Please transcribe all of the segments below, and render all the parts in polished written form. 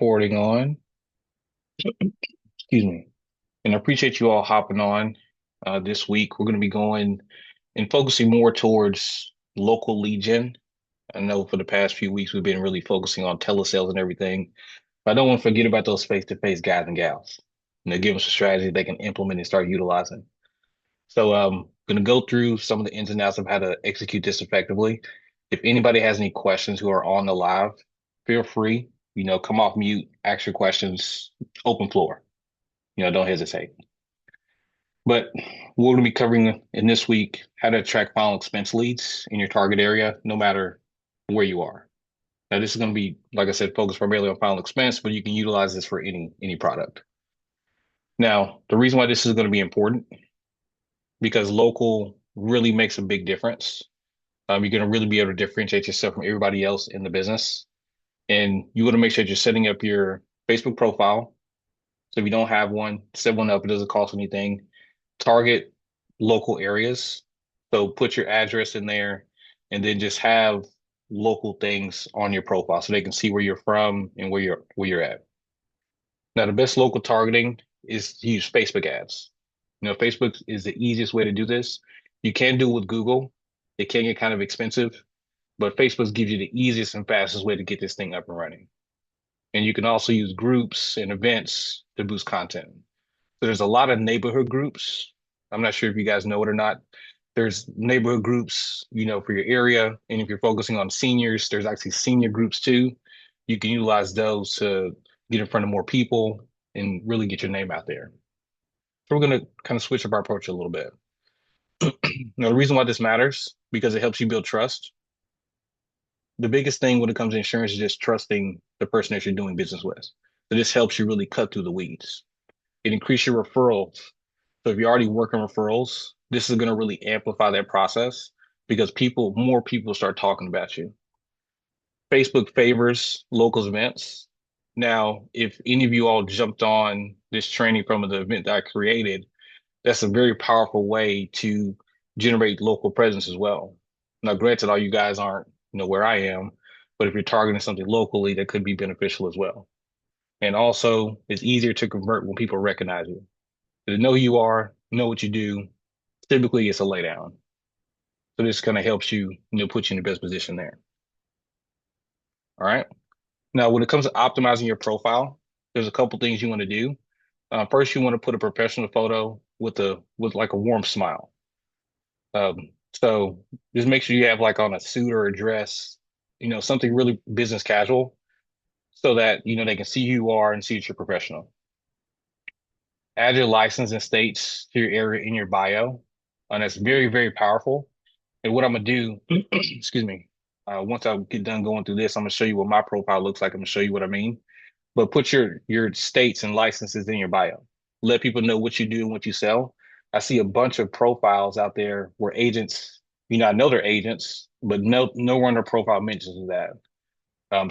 recording on. Excuse me. And I appreciate you all hopping on this week. We're going to be going and focusing more towards local lead gen. I know for the past few weeks we've been really focusing on telesales and everything, but I don't want to forget about those face-to-face guys and gals. Give us a strategy they can implement and start utilizing. So going to go through some of the ins and outs of how to execute this effectively. If anybody has any questions who are on the live, feel free, come off mute, ask your questions, open floor. Don't hesitate. But we're going to be covering in this week how to attract final expense leads in your target area, no matter where you are. Now, this is going to be, like I said, focused primarily on final expense, but you can utilize this for any product. Now, the reason why this is going to be important because local really makes a big difference. You're going to really be able to differentiate yourself from everybody else in the business, and you want to make sure that you're setting up your Facebook profile. So if you don't have one, set one up. It doesn't cost anything. Target local areas. So put your address in there and then just have local things on your profile so they can see where you're from and where you're at. Now, the best local targeting is to use Facebook ads. Facebook is the easiest way to do this. You can do it with Google. It can get kind of expensive, but Facebook gives you the easiest and fastest way to get this thing up and running. And you can also use groups and events to boost content. So there's a lot of neighborhood groups. I'm not sure if you guys know it or not. There's neighborhood groups, for your area. And if you're focusing on seniors, there's actually senior groups too. You can utilize those to get in front of more people and really get your name out there. So we're going to kind of switch up our approach a little bit. Now, the reason why this matters, because it helps you build trust. The biggest thing when it comes to insurance is just trusting the person that you're doing business with. So this helps you really cut through the weeds. It increases your referrals. So if you're already working referrals, this is going to really amplify that process because more people start talking about you. Facebook favors locals events. Now, if any of you all jumped on this training from the event that I created, that's a very powerful way to generate local presence as well. Now, granted, all you guys aren't, where I am, but if you're targeting something locally, that could be beneficial as well. And also, it's easier to convert when people recognize you. They know who you are, know what you do. Typically, it's a laydown. So this kind of helps you, put you in the best position there. All right. Now, when it comes to optimizing your profile, there's a couple things you want to do. First, you want to put a professional photo with like a warm smile. So just make sure you have like on a suit or a dress, something really business casual, so that they can see who you are and see that you're professional. Add your license and states to your area in your bio, and that's very, very powerful. And what I'm gonna do, excuse me, once I get done going through this, I'm gonna show you what my profile looks like. I'm gonna show you what I mean. But put your states and licenses in your bio. Let people know what you do and what you sell. I see a bunch of profiles out there where agents, I know they're agents, but nowhere on their profile mentions that.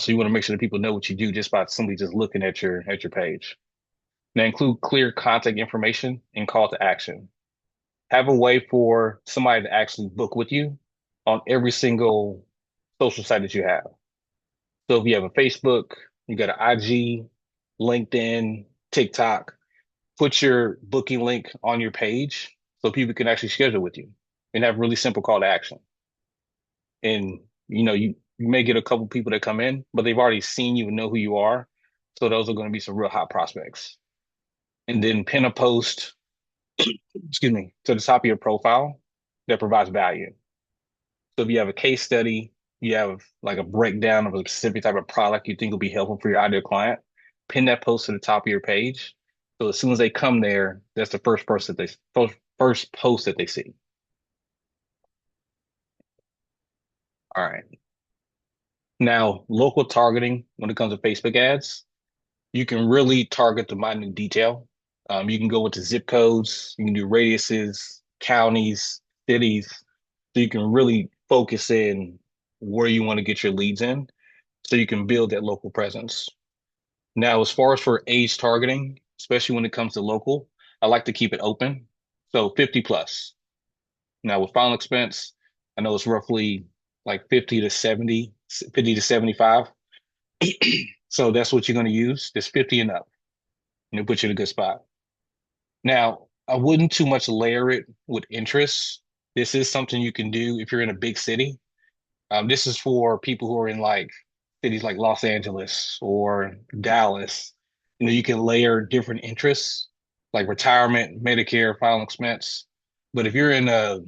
So you want to make sure that people know what you do just by simply just looking at your page. Now include clear contact information and call to action. Have a way for somebody to actually book with you on every single social site that you have. So if you have a Facebook, you got an IG, LinkedIn, TikTok, put your booking link on your page so people can actually schedule with you and have really simple call to action. And you may get a couple people that come in, but they've already seen you and know who you are. So those are going to be some real hot prospects. And then pin a post, excuse me, to the top of your profile that provides value. So if you have a case study, you have like a breakdown of a specific type of product you think will be helpful for your ideal client, pin that post to the top of your page. So as soon as they come there, that's the first post that they see. All right. Now, local targeting when it comes to Facebook ads, you can really target the minute detail. You can go into zip codes, you can do radiuses, counties, cities, so you can really focus in where you want to get your leads in, so you can build that local presence. Now, as far as for age targeting, especially when it comes to local, I like to keep it open. So 50 plus. Now with final expense, I know it's roughly like 50 to 70, 50 to 75. So that's what you're going to use. It's 50 and up, and it'll put you in a good spot. Now, I wouldn't too much layer it with interests. This is something you can do if you're in a big city. This is for people who are in like cities like Los Angeles or Dallas. You can layer different interests like retirement, Medicare, final expense. But if you're in a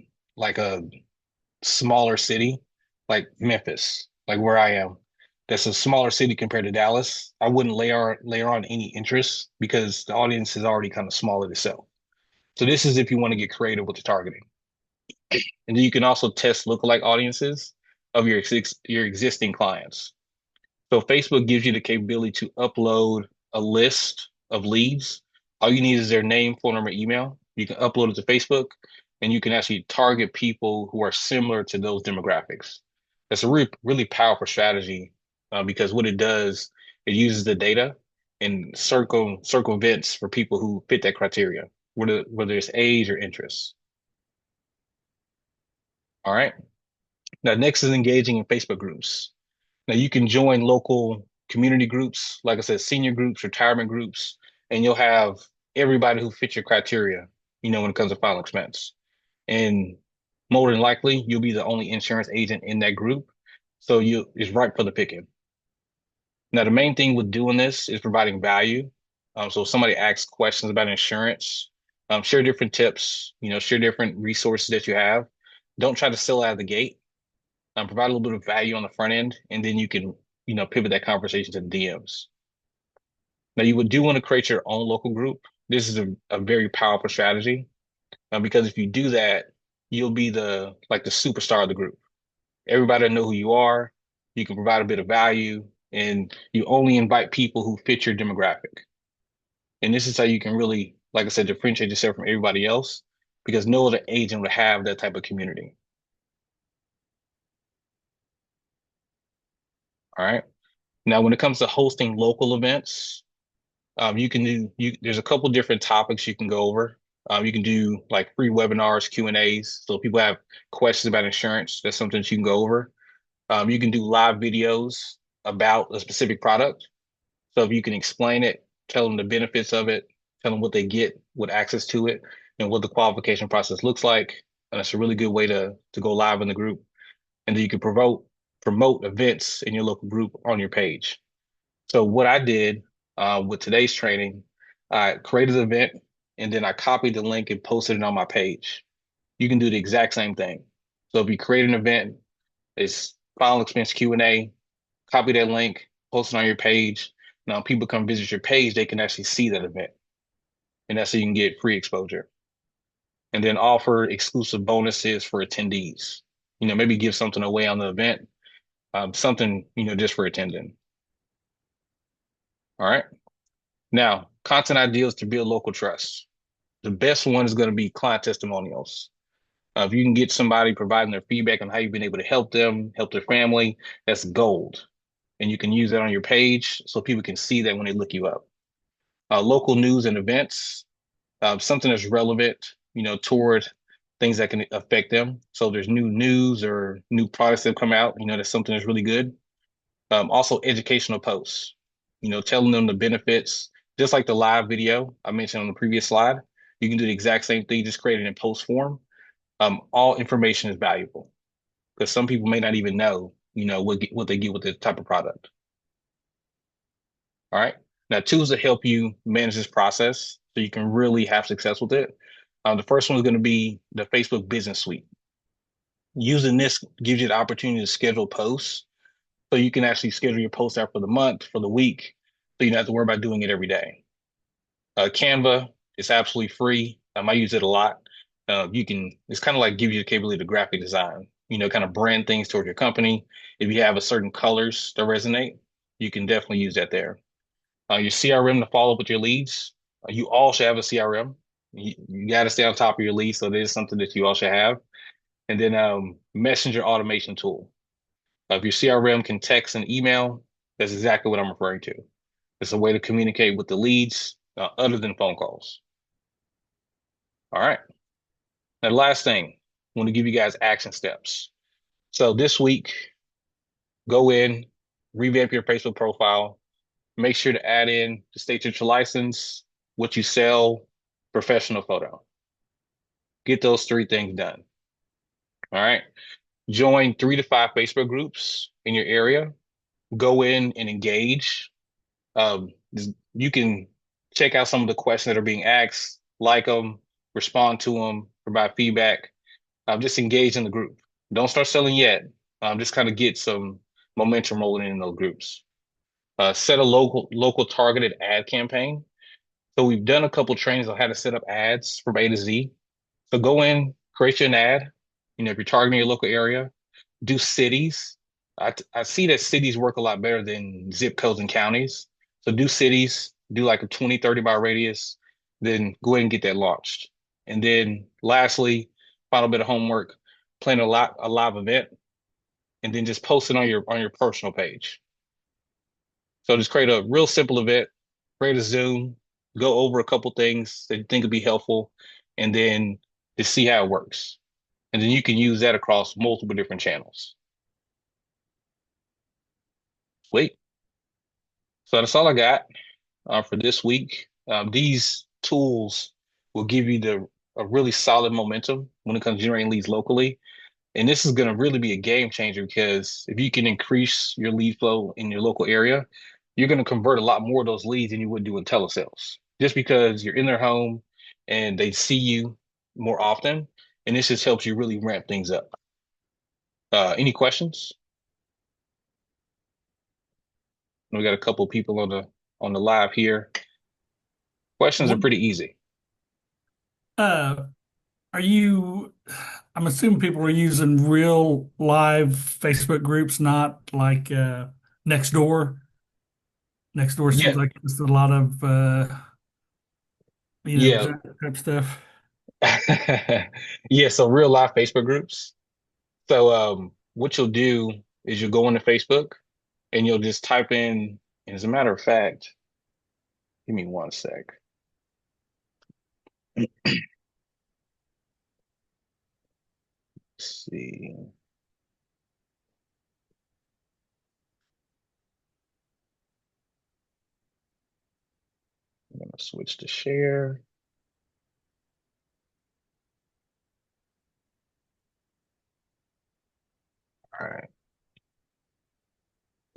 smaller city like Memphis, like where I am, that's a smaller city compared to Dallas, I wouldn't layer on any interest because the audience is already kind of small in itself. So this is if you want to get creative with the targeting. And then you can also test lookalike audiences of your existing clients. So Facebook gives you the capability to upload a list of leads. All you need is their name, phone number, email. You can upload it to Facebook and you can actually target people who are similar to those demographics. That's a really powerful strategy because what it does, it uses the data and circumvents for people who fit that criteria, whether it's age or interest. All right. Now, next is engaging in Facebook groups. Now, you can join local community groups, like I said, senior groups, retirement groups, and you'll have everybody who fits your criteria, when it comes to final expense. And more than likely, you'll be the only insurance agent in that group. So it's ripe for the picking. Now, the main thing with doing this is providing value. So if somebody asks questions about insurance, share different tips, share different resources that you have. Don't try to sell out of the gate. Provide a little bit of value on the front end, and then you can, pivot that conversation to the DMs. Now, you would do want to create your own local group. This is a very powerful strategy because if you do that, you'll be the superstar of the group. Everybody will know who you are. You can provide a bit of value, and you only invite people who fit your demographic. And this is how you can really, like I said, differentiate yourself from everybody else because no other agent would have that type of community. All right. Now, when it comes to hosting local events, you can there's a couple different topics you can go over. You can do like free webinars, Q&As. So if people have questions about insurance, that's something that you can go over. You can do live videos about a specific product. So if you can explain it, tell them the benefits of it, tell them what they get with access to it, and what the qualification process looks like. And that's a really good way to go live in the group. And then you can promote events in your local group on your page. So what I did with today's training, I created an event and then I copied the link and posted it on my page. You can do the exact same thing. So if you create an event, it's final expense Q&A, copy that link, post it on your page. Now people come visit your page, they can actually see that event. And that's how you can get free exposure. And then offer exclusive bonuses for attendees. Maybe give something away on the event, something, just for attending. All right. Now, content ideas to build local trust. The best one is going to be client testimonials. If you can get somebody providing their feedback on how you've been able to help them, help their family, that's gold. And you can use that on your page so people can see that when they look you up. Local news and events, something that's relevant, toward things that can affect them. So there's new news or new products that come out, that's something that's really good. Also educational posts, telling them the benefits, just like the live video I mentioned on the previous slide. You can do the exact same thing, just create it in post form. All information is valuable because some people may not even know, what they get with this type of product. All right. Now, tools that help you manage this process so you can really have success with it. The first one is going to be the Facebook Business Suite. Using this gives you the opportunity to schedule posts. So you can actually schedule your post out for the month, for the week, so you don't have to worry about doing it every day. Canva is absolutely free. I use it a lot. It's kind of like give you the capability to graphic design, kind of brand things toward your company. If you have a certain colors that resonate, you can definitely use that there. Your CRM to follow up with your leads. You all should have a CRM. You got to stay on top of your leads. So there's something that you all should have. And then messenger automation tool. If your CRM can text and email, that's exactly what I'm referring to. It's a way to communicate with the leads other than phone calls. All right. Now, the last thing, I want to give you guys action steps. So this week, go in, revamp your Facebook profile, make sure to add in to state your license, what you sell, professional photo. Get those three things done. All right. Join 3 to 5 Facebook groups in your area. Go in and engage. Um, you can check out some of the questions that are being asked, like them, respond to them, provide feedback. Just engage in the group. Don't start selling yet. Just kind of get some momentum rolling in those groups. Set a local targeted ad campaign. So we've done a couple trainings on how to set up ads from A to Z. So go in, create you an ad. If you're targeting your local area, do cities. I see that cities work a lot better than zip codes and counties. So do cities, do like a 20, 30 mile radius, then go ahead and get that launched. And then lastly, final bit of homework, plan a live event, and then just post it on your personal page. So just create a real simple event, create a Zoom, go over a couple things that you think would be helpful, and then just see how it works. And then you can use that across multiple different channels. Sweet. So that's all I got for this week. These tools will give you a really solid momentum when it comes to generating leads locally. And this is going to really be a game changer because if you can increase your lead flow in your local area, you're going to convert a lot more of those leads than you would do in telesales, just because you're in their home and they see you more often. And this just helps you really ramp things up. Any questions? We got a couple people on the live here. Questions are What pretty easy. uh are you I'm assuming people are using real live Facebook groups, not like Nextdoor. Nextdoor seems Yeah, like it's a lot of yeah. that type stuff. Yeah, so real life Facebook groups. So what you'll do is you'll go into Facebook and you'll just type in, and as a matter of fact, give me one sec. Let's see. I'm gonna switch to share. All right.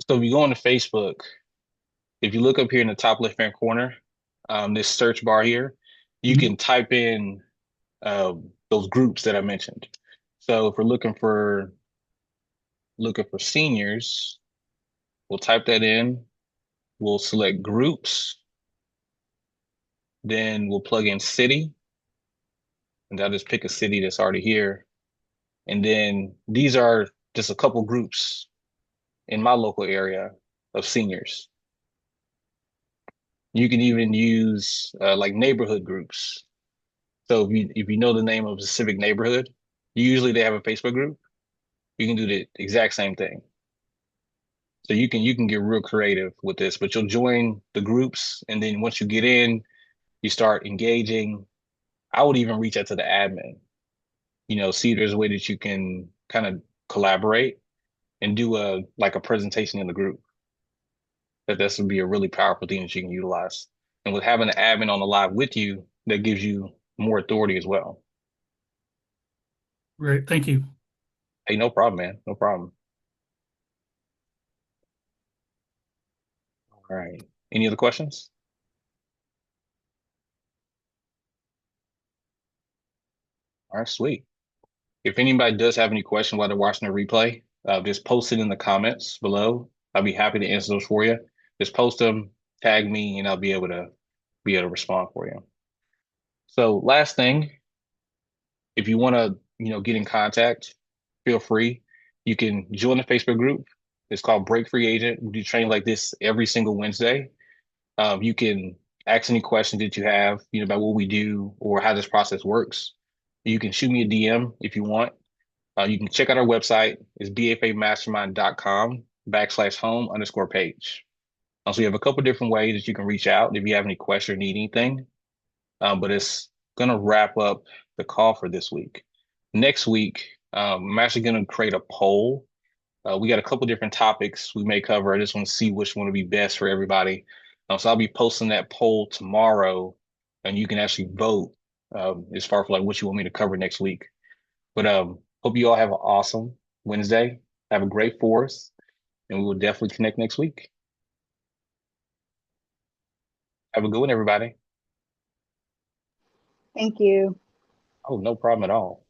So if you go into Facebook, if you look up here in the top left-hand corner, this search bar here, you Mhm. can type in those groups that I mentioned. So if we're looking for seniors, we'll type that in. We'll select groups, then we'll plug in city, and I'll just pick a city that's already here. And then these are just a couple groups in my local area of seniors. You can even use like neighborhood groups. So if you know the name of a specific neighborhood, usually they have a Facebook group. You can do the exact same thing. So you can get real creative with this, but you'll join the groups, and then once you get in, you start engaging. I would even reach out to the admin, see if there's a way that you can kind of collaborate and do a presentation in the group. That's would be a really powerful thing that you can utilize. And with having an admin on the live with you, that gives you more authority as well. Great, thank you. Hey, no problem, man. No problem. All right. Any other questions? All right, sweet. If anybody does have any questions while they're watching the replay, just post it in the comments below. I'll be happy to answer those for you. Just post them, tag me, and I'll be able to respond for you. So last thing, if you want to, get in contact, feel free. You can join the Facebook group. It's called Break Free Agent. We do training like this every single Wednesday. You can ask any questions that you have, about what we do or how this process works. You can shoot me a DM if you want. You can check out our website. It's bfamastermind.com/home_page. So we have a couple different ways that you can reach out if you have any question or need anything. But it's going to wrap up the call for this week. Next week, I'm actually going to create a poll We got a couple different topics we may cover. I just want to see which one would be best for everybody. So I'll be posting that poll tomorrow, and you can actually vote as far as like what you want me to cover next week. But hope you all have an awesome Wednesday. Have a great fourth, and we will definitely connect next week. Have a good one, everybody. Thank you. Oh, no problem at all.